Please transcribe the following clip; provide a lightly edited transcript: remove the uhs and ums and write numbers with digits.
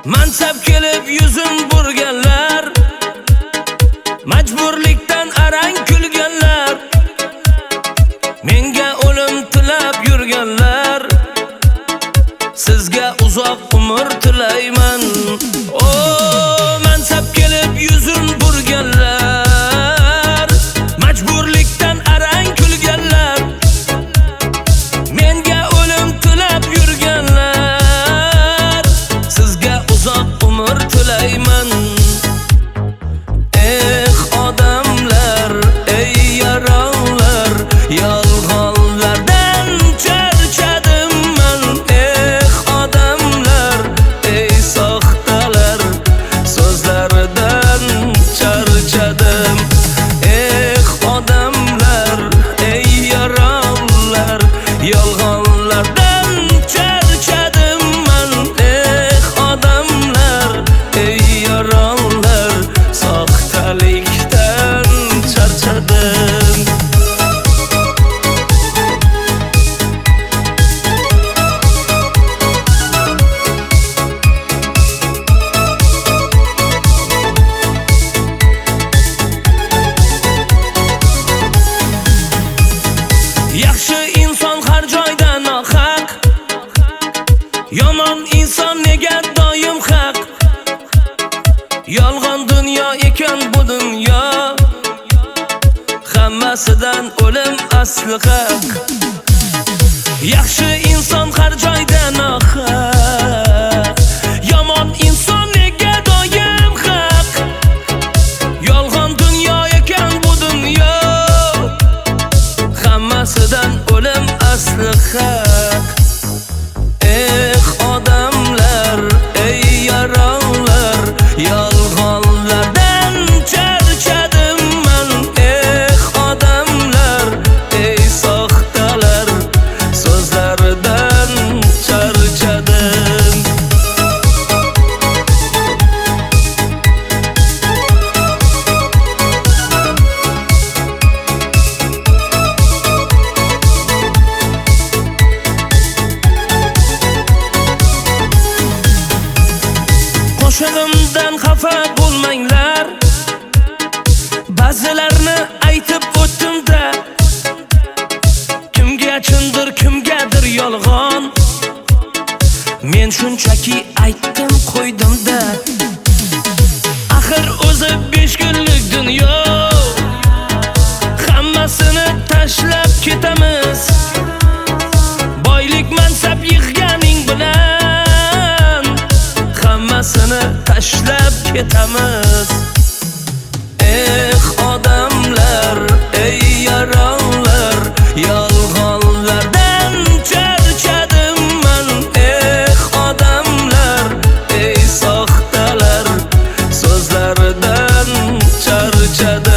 Mansab kelib yuzin burganlar, majburlikdan arang kulganlar, menga o'lim tilab yurganlar, sizga uzoq umr tilayman. O mansab kelib yuzin burganlar, majburlikdan arang kulganlar, menga o'lim tilab yurganlar, sizga uzoq umr tilayman. Odamlar, ey yaronlar, yolg'onlardan charchadim man. Odamlar, ey soxtalar, so'zlaridan charchadim. Odamlar, ey yaronlar, yolg'onlardan charchadim man. Odamlar, ey yaronlar, soxtalikdan charchadim. Yaxshi inson har joyda nohaq, yomon inson nega doim haq. Yolg'on dunyo ekan bu dunyo, hammasidan o'lim asli haq. Yaxshi inson har joyda nohaq, yomon inson nega doim haq. Yolg'on dunyo ekan bu dunyo, hammasidan o'lim asli haq. Odamlar, ey yaronlar, yolg'onlardan charchadim man. Odamlar, ey soxtalar, so'zlaridan charchadim. Qo'shig'imdan xafa bo'lmanglar, ba'zilarni aytib o'tdim-da. Kimga chindir, kimgadir yolg'on, men shunchaki aytdim qo'ydim-da. Axir o'zi 5 kunlik dunyo, hammasini tashlab ketamiz. Boylik mansab yig'ganing bilan hammasini tashlab ketamiz. Odamlar, ey yaronlar, yolg'onlardan charchadim man. Odamlar, ey soxtalar, so'zlaridan charchadim.